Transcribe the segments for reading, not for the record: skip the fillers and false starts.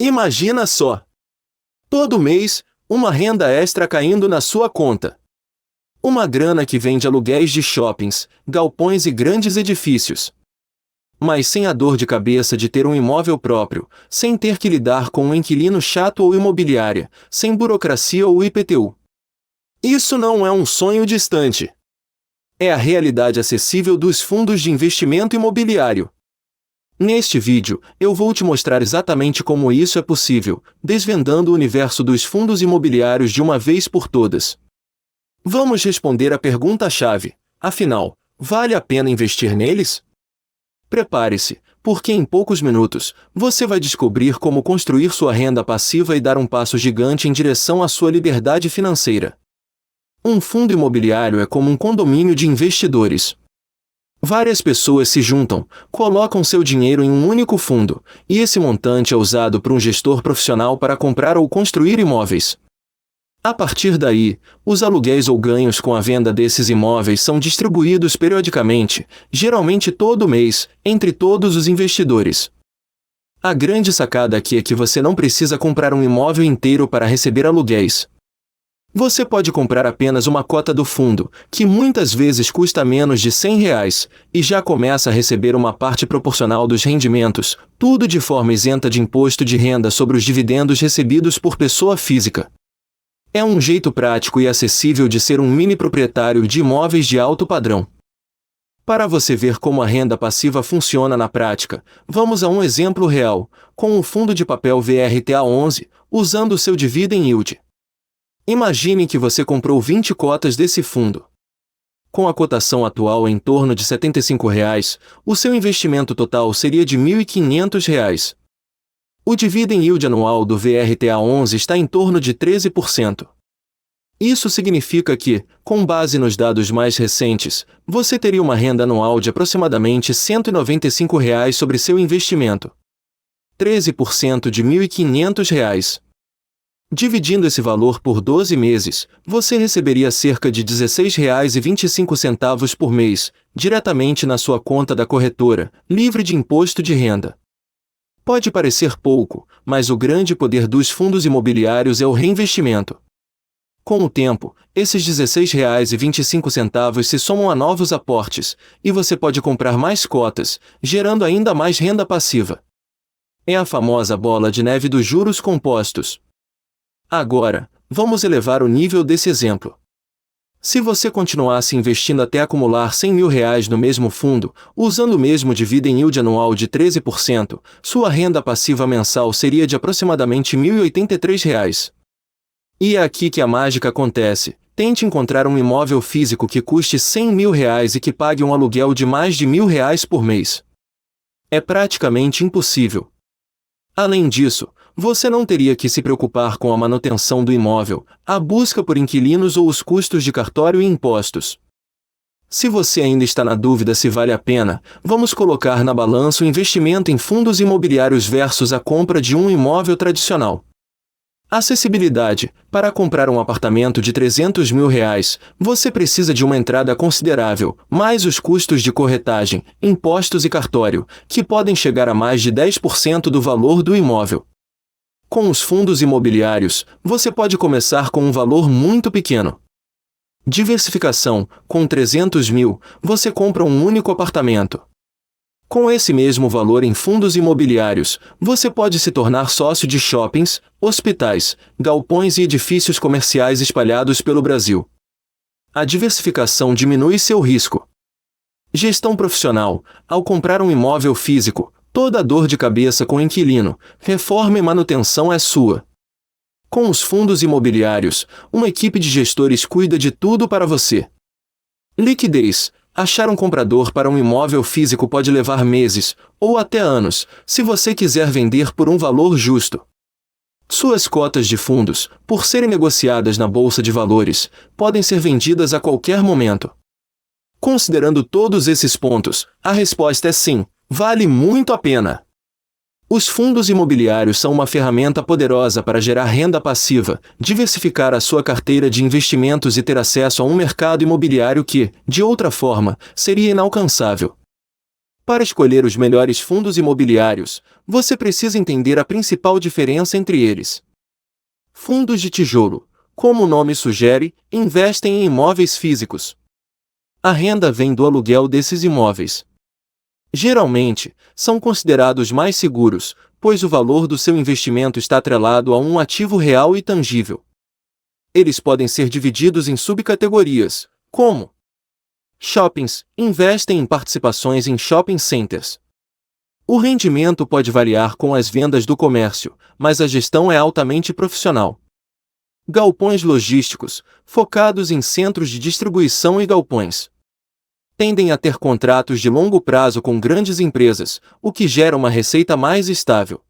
Imagina só! Todo mês, uma renda extra caindo na sua conta. Uma grana que vem de aluguéis de shoppings, galpões e grandes edifícios. Mas sem a dor de cabeça de ter um imóvel próprio, sem ter que lidar com um inquilino chato ou imobiliária, sem burocracia ou IPTU. Isso não é um sonho distante. É a realidade acessível dos fundos de investimento imobiliário. Neste vídeo, eu vou te mostrar exatamente como isso é possível, desvendando o universo dos fundos imobiliários de uma vez por todas. Vamos responder a pergunta-chave: afinal, vale a pena investir neles? Prepare-se, porque em poucos minutos, você vai descobrir como construir sua renda passiva e dar um passo gigante em direção à sua liberdade financeira. Um fundo imobiliário é como um condomínio de investidores. Várias pessoas se juntam, colocam seu dinheiro em um único fundo, e esse montante é usado por um gestor profissional para comprar ou construir imóveis. A partir daí, os aluguéis ou ganhos com a venda desses imóveis são distribuídos periodicamente, geralmente todo mês, entre todos os investidores. A grande sacada aqui é que você não precisa comprar um imóvel inteiro para receber aluguéis. Você pode comprar apenas uma cota do fundo, que muitas vezes custa menos de R$ 100, e já começa a receber uma parte proporcional dos rendimentos, tudo de forma isenta de imposto de renda sobre os dividendos recebidos por pessoa física. É um jeito prático e acessível de ser um mini proprietário de imóveis de alto padrão. Para você ver como a renda passiva funciona na prática, vamos a um exemplo real, com o fundo de papel VRTA11, usando o seu Dividend Yield. Imagine que você comprou 20 cotas desse fundo. Com a cotação atual em torno de R$ 75, o seu investimento total seria de R$ 1.500. O Dividend Yield anual do VRTA11 está em torno de 13%. Isso significa que, com base nos dados mais recentes, você teria uma renda anual de aproximadamente R$ 195 sobre seu investimento. 13% de R$ 1.500. Dividindo esse valor por 12 meses, você receberia cerca de R$ 16,25 por mês, diretamente na sua conta da corretora, livre de imposto de renda. Pode parecer pouco, mas o grande poder dos fundos imobiliários é o reinvestimento. Com o tempo, esses R$ 16,25 se somam a novos aportes, e você pode comprar mais cotas, gerando ainda mais renda passiva. É a famosa bola de neve dos juros compostos. Agora, vamos elevar o nível desse exemplo. Se você continuasse investindo até acumular R$ 100 mil no mesmo fundo, usando o mesmo Dividend Yield anual de 13%, sua renda passiva mensal seria de aproximadamente R$ 1.083. E é aqui que a mágica acontece. Tente encontrar um imóvel físico que custe R$ 100 mil e que pague um aluguel de mais de R$ 1.000 por mês. É praticamente impossível. Além disso, você não teria que se preocupar com a manutenção do imóvel, a busca por inquilinos ou os custos de cartório e impostos. Se você ainda está na dúvida se vale a pena, vamos colocar na balança o investimento em fundos imobiliários versus a compra de um imóvel tradicional. Acessibilidade: para comprar um apartamento de R$ 300 mil, você precisa de uma entrada considerável, mais os custos de corretagem, impostos e cartório, que podem chegar a mais de 10% do valor do imóvel. Com os fundos imobiliários, você pode começar com um valor muito pequeno. Diversificação: com 300 mil, você compra um único apartamento. Com esse mesmo valor em fundos imobiliários, você pode se tornar sócio de shoppings, hospitais, galpões e edifícios comerciais espalhados pelo Brasil. A diversificação diminui seu risco. Gestão profissional: ao comprar um imóvel físico, toda a dor de cabeça com inquilino, reforma e manutenção é sua. Com os fundos imobiliários, uma equipe de gestores cuida de tudo para você. Liquidez: achar um comprador para um imóvel físico pode levar meses, ou até anos, se você quiser vender por um valor justo. Suas cotas de fundos, por serem negociadas na Bolsa de Valores, podem ser vendidas a qualquer momento. Considerando todos esses pontos, a resposta é sim. Vale muito a pena. Os fundos imobiliários são uma ferramenta poderosa para gerar renda passiva, diversificar a sua carteira de investimentos e ter acesso a um mercado imobiliário que, de outra forma, seria inalcançável. Para escolher os melhores fundos imobiliários, você precisa entender a principal diferença entre eles. Fundos de tijolo, como o nome sugere, investem em imóveis físicos. A renda vem do aluguel desses imóveis. Geralmente, são considerados mais seguros, pois o valor do seu investimento está atrelado a um ativo real e tangível. Eles podem ser divididos em subcategorias, como shoppings, investem em participações em shopping centers. O rendimento pode variar com as vendas do comércio, mas a gestão é altamente profissional. Galpões logísticos, focados em centros de distribuição e galpões. Tendem a ter contratos de longo prazo com grandes empresas, o que gera uma receita mais estável.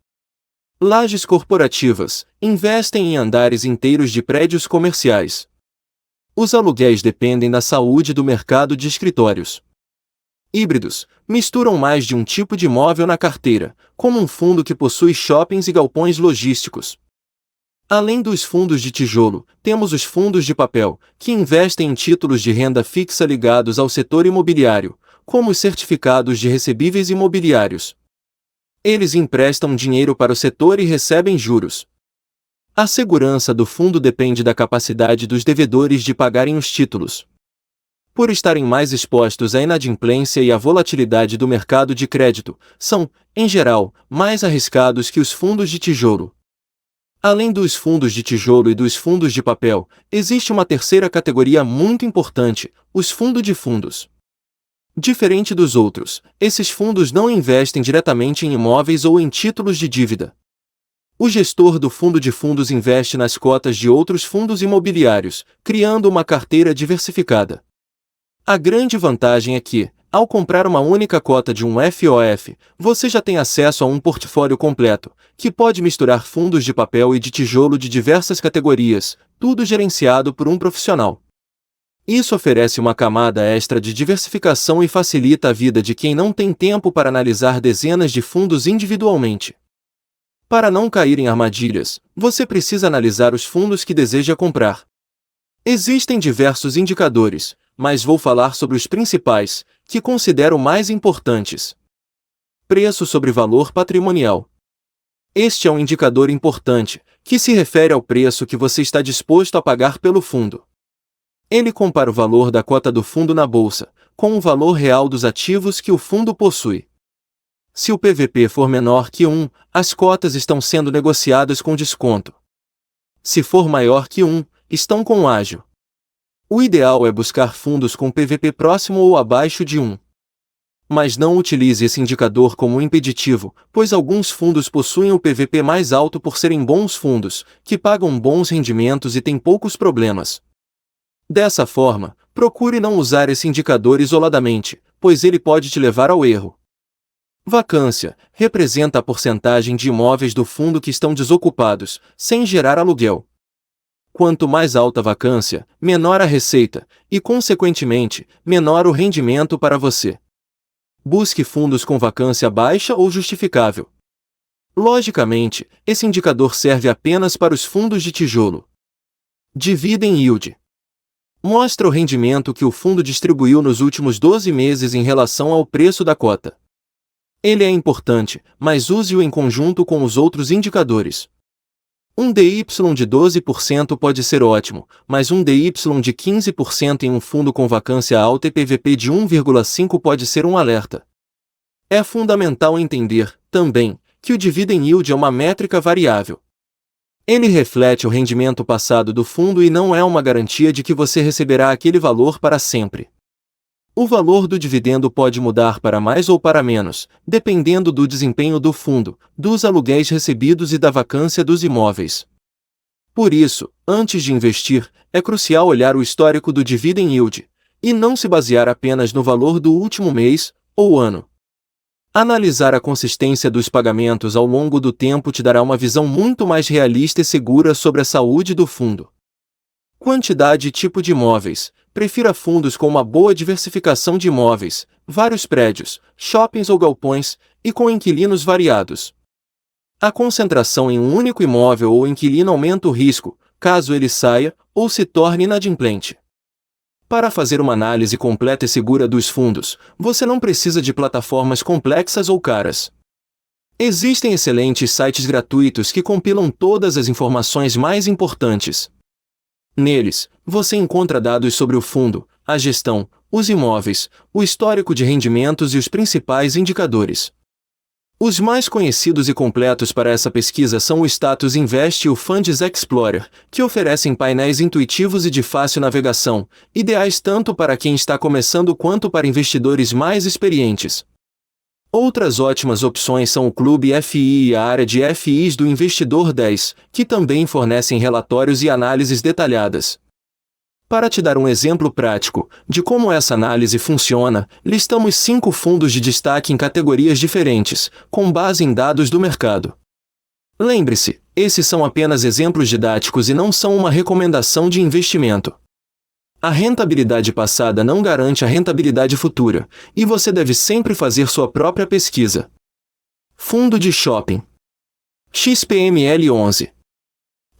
Lajes corporativas, investem em andares inteiros de prédios comerciais. Os aluguéis dependem da saúde do mercado de escritórios. Híbridos, misturam mais de um tipo de imóvel na carteira, como um fundo que possui shoppings e galpões logísticos. Além dos fundos de tijolo, temos os fundos de papel, que investem em títulos de renda fixa ligados ao setor imobiliário, como os certificados de recebíveis imobiliários. Eles emprestam dinheiro para o setor e recebem juros. A segurança do fundo depende da capacidade dos devedores de pagarem os títulos. Por estarem mais expostos à inadimplência e à volatilidade do mercado de crédito, são, em geral, mais arriscados que os fundos de tijolo. Além dos fundos de tijolo e dos fundos de papel, existe uma terceira categoria muito importante, os fundos de fundos. Diferente dos outros, esses fundos não investem diretamente em imóveis ou em títulos de dívida. O gestor do fundo de fundos investe nas cotas de outros fundos imobiliários, criando uma carteira diversificada. A grande vantagem é que, ao comprar uma única cota de um FOF, você já tem acesso a um portfólio completo, que pode misturar fundos de papel e de tijolo de diversas categorias, tudo gerenciado por um profissional. Isso oferece uma camada extra de diversificação e facilita a vida de quem não tem tempo para analisar dezenas de fundos individualmente. Para não cair em armadilhas, você precisa analisar os fundos que deseja comprar. Existem diversos indicadores, mas vou falar sobre os principais, que considero mais importantes. Preço sobre valor patrimonial. Este é um indicador importante, que se refere ao preço que você está disposto a pagar pelo fundo. Ele compara o valor da cota do fundo na bolsa, com o valor real dos ativos que o fundo possui. Se o PVP for menor que 1, as cotas estão sendo negociadas com desconto. Se for maior que 1, estão com ágio. O ideal é buscar fundos com PVP próximo ou abaixo de 1. Mas não utilize esse indicador como impeditivo, pois alguns fundos possuem o PVP mais alto por serem bons fundos, que pagam bons rendimentos e têm poucos problemas. Dessa forma, procure não usar esse indicador isoladamente, pois ele pode te levar ao erro. Vacância representa a porcentagem de imóveis do fundo que estão desocupados, sem gerar aluguel. Quanto mais alta a vacância, menor a receita, e, consequentemente, menor o rendimento para você. Busque fundos com vacância baixa ou justificável. Logicamente, esse indicador serve apenas para os fundos de tijolo. Dividend Yield. Mostra o rendimento que o fundo distribuiu nos últimos 12 meses em relação ao preço da cota. Ele é importante, mas use-o em conjunto com os outros indicadores. Um DY de 12% pode ser ótimo, mas um DY de 15% em um fundo com vacância alta e PVP de 1,5 pode ser um alerta. É fundamental entender, também, que o Dividend Yield é uma métrica variável. Ele reflete o rendimento passado do fundo e não é uma garantia de que você receberá aquele valor para sempre. O valor do dividendo pode mudar para mais ou para menos, dependendo do desempenho do fundo, dos aluguéis recebidos e da vacância dos imóveis. Por isso, antes de investir, é crucial olhar o histórico do Dividend Yield, e não se basear apenas no valor do último mês ou ano. Analisar a consistência dos pagamentos ao longo do tempo te dará uma visão muito mais realista e segura sobre a saúde do fundo. Quantidade e tipo de imóveis. Prefira fundos com uma boa diversificação de imóveis, vários prédios, shoppings ou galpões, e com inquilinos variados. A concentração em um único imóvel ou inquilino aumenta o risco, caso ele saia ou se torne inadimplente. Para fazer uma análise completa e segura dos fundos, você não precisa de plataformas complexas ou caras. Existem excelentes sites gratuitos que compilam todas as informações mais importantes. Neles, você encontra dados sobre o fundo, a gestão, os imóveis, o histórico de rendimentos e os principais indicadores. Os mais conhecidos e completos para essa pesquisa são o Status Invest e o Funds Explorer, que oferecem painéis intuitivos e de fácil navegação, ideais tanto para quem está começando quanto para investidores mais experientes. Outras ótimas opções são o Clube FI e a área de FIs do Investidor 10, que também fornecem relatórios e análises detalhadas. Para te dar um exemplo prático de como essa análise funciona, listamos 5 fundos de destaque em categorias diferentes, com base em dados do mercado. Lembre-se, esses são apenas exemplos didáticos e não são uma recomendação de investimento. A rentabilidade passada não garante a rentabilidade futura, e você deve sempre fazer sua própria pesquisa. Fundo de shopping. XPML11.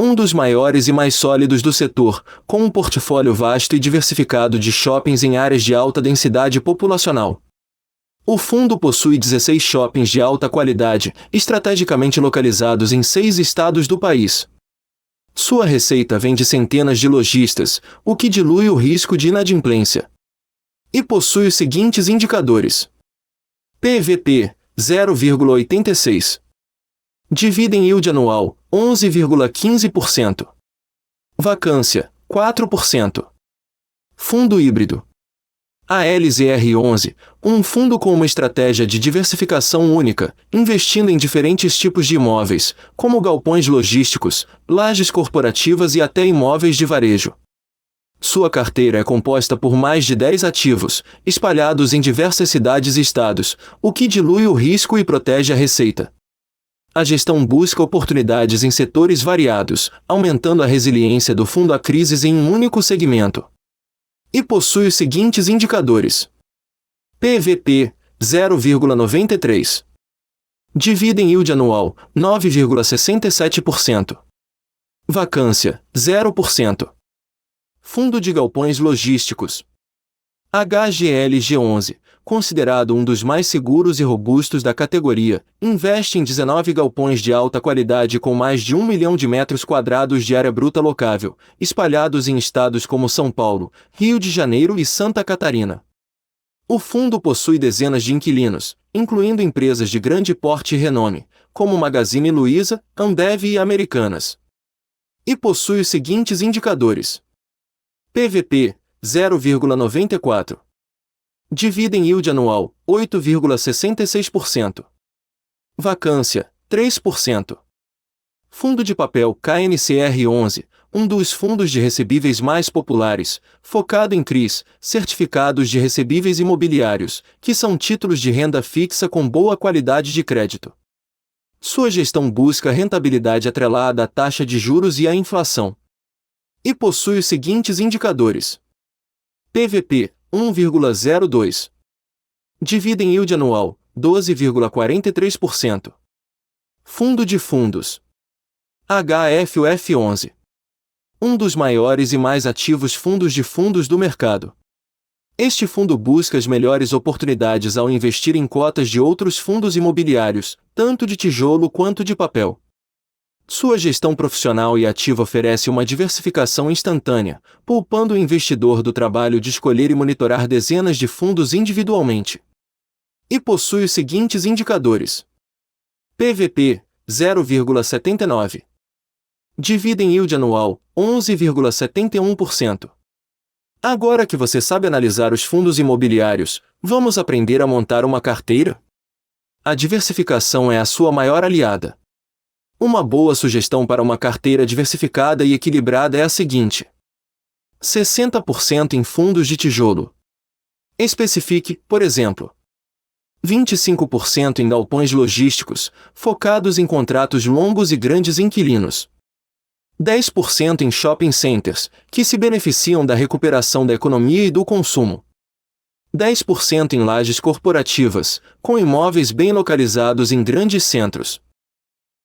Um dos maiores e mais sólidos do setor, com um portfólio vasto e diversificado de shoppings em áreas de alta densidade populacional. O fundo possui 16 shoppings de alta qualidade, estrategicamente localizados em 6 estados do país. Sua receita vem de centenas de lojistas, o que dilui o risco de inadimplência. E possui os seguintes indicadores: PVP, 0,86. Dividend Yield anual, 11,15%. Vacância, 4%. Fundo híbrido. ALZR11, um fundo com uma estratégia de diversificação única, investindo em diferentes tipos de imóveis, como galpões logísticos, lajes corporativas e até imóveis de varejo. Sua carteira é composta por mais de 10 ativos, espalhados em diversas cidades e estados, o que dilui o risco e protege a receita. A gestão busca oportunidades em setores variados, aumentando a resiliência do fundo a crises em um único segmento. E possui os seguintes indicadores: PVP, 0,93. Dividend Yield anual, 9,67%. Vacância, 0%. Fundo de galpões logísticos. HGLG11, considerado um dos mais seguros e robustos da categoria, investe em 19 galpões de alta qualidade com mais de 1 milhão de metros quadrados de área bruta locável, espalhados em estados como São Paulo, Rio de Janeiro e Santa Catarina. O fundo possui dezenas de inquilinos, incluindo empresas de grande porte e renome, como Magazine Luiza, Ambev e Americanas. E possui os seguintes indicadores: PVP, 0,94. Dividend Yield anual, 8,66%. Vacância, 3%. Fundo de papel KNCR11, um dos fundos de recebíveis mais populares, focado em CRIs, certificados de recebíveis imobiliários, que são títulos de renda fixa com boa qualidade de crédito. Sua gestão busca rentabilidade atrelada à taxa de juros e à inflação. E possui os seguintes indicadores: PVP, 1,02. Dividend Yield anual, 12,43%. Fundo de fundos. HFUF11. Um dos maiores e mais ativos fundos de fundos do mercado. Este fundo busca as melhores oportunidades ao investir em cotas de outros fundos imobiliários, tanto de tijolo quanto de papel. Sua gestão profissional e ativa oferece uma diversificação instantânea, poupando o investidor do trabalho de escolher e monitorar dezenas de fundos individualmente. E possui os seguintes indicadores: PVP, 0,79. Dividend Yield anual, 11,71%. Agora que você sabe analisar os fundos imobiliários, vamos aprender a montar uma carteira? A diversificação é a sua maior aliada. Uma boa sugestão para uma carteira diversificada e equilibrada é a seguinte: 60% em fundos de tijolo. Especifique, por exemplo, 25% em galpões logísticos, focados em contratos longos e grandes inquilinos. 10% em shopping centers, que se beneficiam da recuperação da economia e do consumo. 10% em lajes corporativas, com imóveis bem localizados em grandes centros.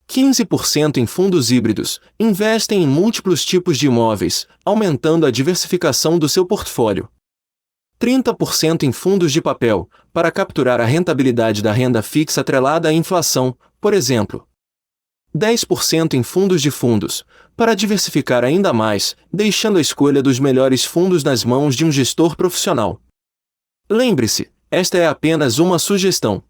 15% em fundos híbridos, investem em múltiplos tipos de imóveis, aumentando a diversificação do seu portfólio. 30% em fundos de papel, para capturar a rentabilidade da renda fixa atrelada à inflação, por exemplo. 10% em fundos de fundos, para diversificar ainda mais, deixando a escolha dos melhores fundos nas mãos de um gestor profissional. Lembre-se, esta é apenas uma sugestão.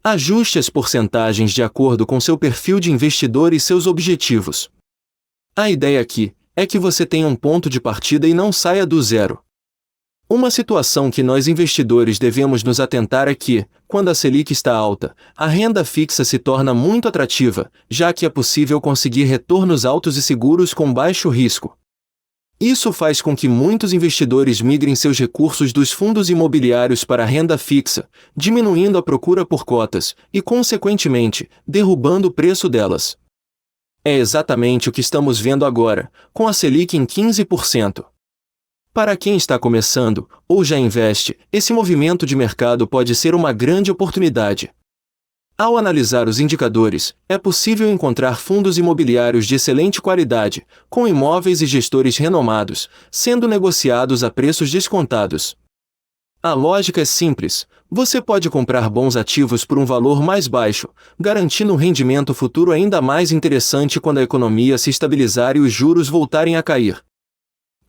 Ajuste as porcentagens de acordo com seu perfil de investidor e seus objetivos. A ideia aqui é que você tenha um ponto de partida e não saia do zero. Uma situação que nós investidores devemos nos atentar é que, quando a Selic está alta, a renda fixa se torna muito atrativa, já que é possível conseguir retornos altos e seguros com baixo risco. Isso faz com que muitos investidores migrem seus recursos dos fundos imobiliários para a renda fixa, diminuindo a procura por cotas e, consequentemente, derrubando o preço delas. É exatamente o que estamos vendo agora, com a Selic em 15%. Para quem está começando, ou já investe, esse movimento de mercado pode ser uma grande oportunidade. Ao analisar os indicadores, é possível encontrar fundos imobiliários de excelente qualidade, com imóveis e gestores renomados, sendo negociados a preços descontados. A lógica é simples: você pode comprar bons ativos por um valor mais baixo, garantindo um rendimento futuro ainda mais interessante quando a economia se estabilizar e os juros voltarem a cair.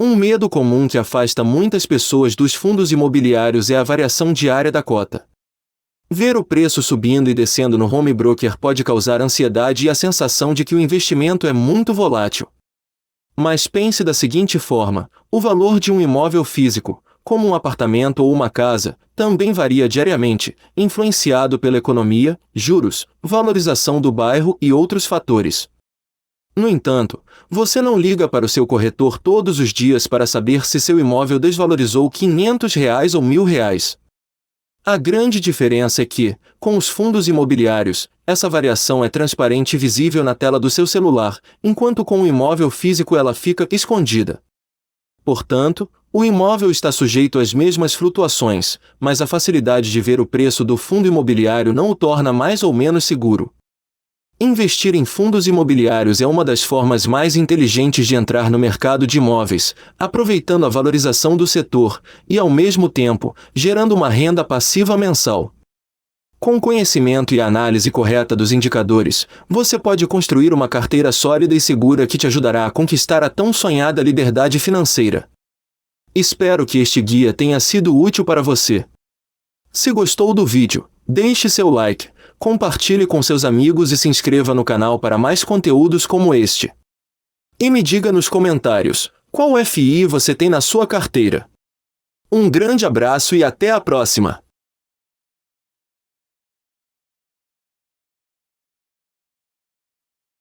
Um medo comum que afasta muitas pessoas dos fundos imobiliários é a variação diária da cota. Ver o preço subindo e descendo no home broker pode causar ansiedade e a sensação de que o investimento é muito volátil. Mas pense da seguinte forma: o valor de um imóvel físico, como um apartamento ou uma casa, também varia diariamente, influenciado pela economia, juros, valorização do bairro e outros fatores. No entanto, você não liga para o seu corretor todos os dias para saber se seu imóvel desvalorizou R$ 500 ou R$ 1.000. A grande diferença é que, com os fundos imobiliários, essa variação é transparente e visível na tela do seu celular, enquanto com o imóvel físico ela fica escondida. Portanto, o imóvel está sujeito às mesmas flutuações, mas a facilidade de ver o preço do fundo imobiliário não o torna mais ou menos seguro. Investir em fundos imobiliários é uma das formas mais inteligentes de entrar no mercado de imóveis, aproveitando a valorização do setor e, ao mesmo tempo, gerando uma renda passiva mensal. Com conhecimento e análise correta dos indicadores, você pode construir uma carteira sólida e segura que te ajudará a conquistar a tão sonhada liberdade financeira. Espero que este guia tenha sido útil para você. Se gostou do vídeo, deixe seu like, compartilhe com seus amigos e se inscreva no canal para mais conteúdos como este. E me diga nos comentários, qual FI você tem na sua carteira? Um grande abraço e até a próxima!